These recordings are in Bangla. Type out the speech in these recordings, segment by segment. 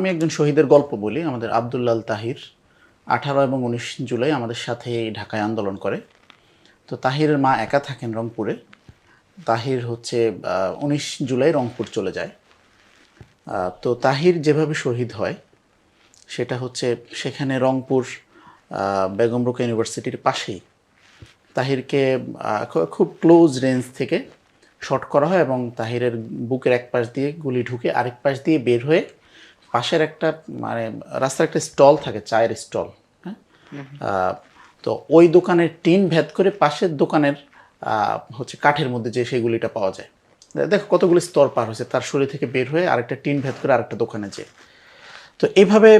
আমি একজন শহীদের গল্প বলি। আমাদের আব্দুল্লাল তাহির 18 এবং 19 জুলাই আমাদের সাথে ঢাকায় আন্দোলন করে। তো তাহিরের মা একা থাকেন রংপুরে। তাহির হচ্ছে 19 জুলাই রংপুর চলে যায়। তো তাহির যেভাবে শহীদ হয় সেটা হচ্ছে সেখানে রংপুর বেগম রোকেয়া ইউনিভার্সিটির পাশেই তাহিরকে খুব ক্লোজ রেঞ্জ থেকে শট করা হয় এবং তাহিরের বুকের এক পাশ দিয়ে গুলি ঢুকে আরেক পাশ দিয়ে বের হয়ে পাশের একটা মানে রাস্তার একটা স্টল থাকে, চায়ের স্টল, হ্যাঁ। তো ওই দোকানের টিন ভেদ করে পাশের দোকানের হচ্ছে কাঠের মধ্যে যে সেই গুলিটা পাওয়া যায়। দেখো কতগুলি স্তর পার হয়েছে, তার শরীর থেকে বের হয়ে আরেকটা টিন ভেদ করে আরেকটা দোকানে যেয়ে। তো এইভাবে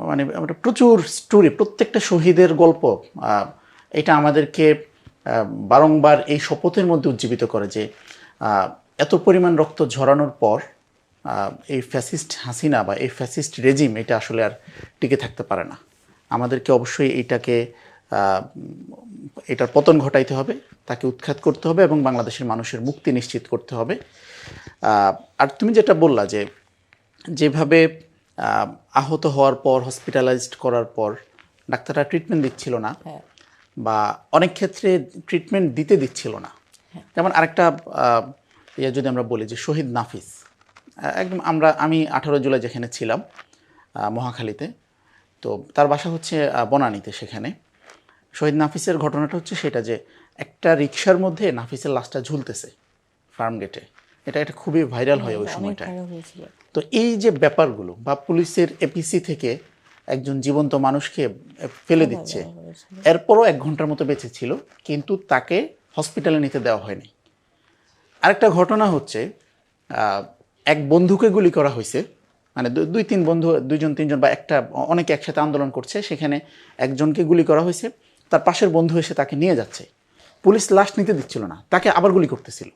মানে আমরা প্রচুর স্টোরি, প্রত্যেকটা শহীদের গল্প, এটা আমাদেরকে বারংবার এই শপথের মধ্যে উজ্জীবিত করে যে এত পরিমাণ রক্ত ঝরানোর পর এই ফ্যাসিস্ট হাসিনা বা এই ফ্যাসিস্ট রেজিম এটা আসলে আর টিকে থাকতে পারে না। আমাদেরকে অবশ্যই এটার পতন ঘটাইতে হবে, তাকে উৎখাত করতে হবে এবং বাংলাদেশের মানুষের মুক্তি নিশ্চিত করতে হবে। আর তুমি যেটা বললা যে যেভাবে আহত হওয়ার পর হসপিটালাইজড করার পর ডাক্তাররা ট্রিটমেন্ট দিচ্ছিল না, বা অনেক ক্ষেত্রে ট্রিটমেন্ট দিতে দিচ্ছিল না। যেমন আরেকটা যদি আমরা বলি যে শহীদ নাফিস, একদম আমি 18 জুলাই যেখানে ছিলাম মহাখালীতে, তো তার বাসা হচ্ছে বনানীতে। সেখানে শহীদ নাফিসের ঘটনাটা হচ্ছে সেটা যে একটা রিক্সার মধ্যে নাফিসের লাশটা ঝুলতেছে ফার্ম গেটে। এটা খুবই ভাইরাল হয় ওই সময়টা। তো এই যে ব্যাপারগুলো, বা পুলিশের এপিসি থেকে একজন জীবন্ত মানুষকে ফেলে দিচ্ছে, এরপরও 1 ঘন্টার মতো বেঁচে ছিল কিন্তু তাকে হসপিটালে নিতে দেওয়া হয়নি। আরেকটা ঘটনা হচ্ছে এক বন্ধুকে গুলি করা হয়েছে, মানে 2-3 বন্ধু, 2-3 বা অনেকে একসাথে আন্দোলন করছে, সেখানে একজনকে গুলি করা হয়েছে, তার পাশের বন্ধু এসে তাকে নিয়ে যাচ্ছে, পুলিশ লাশ নিতে দিচ্ছিল না, তাকে আবার গুলি করতেছিল।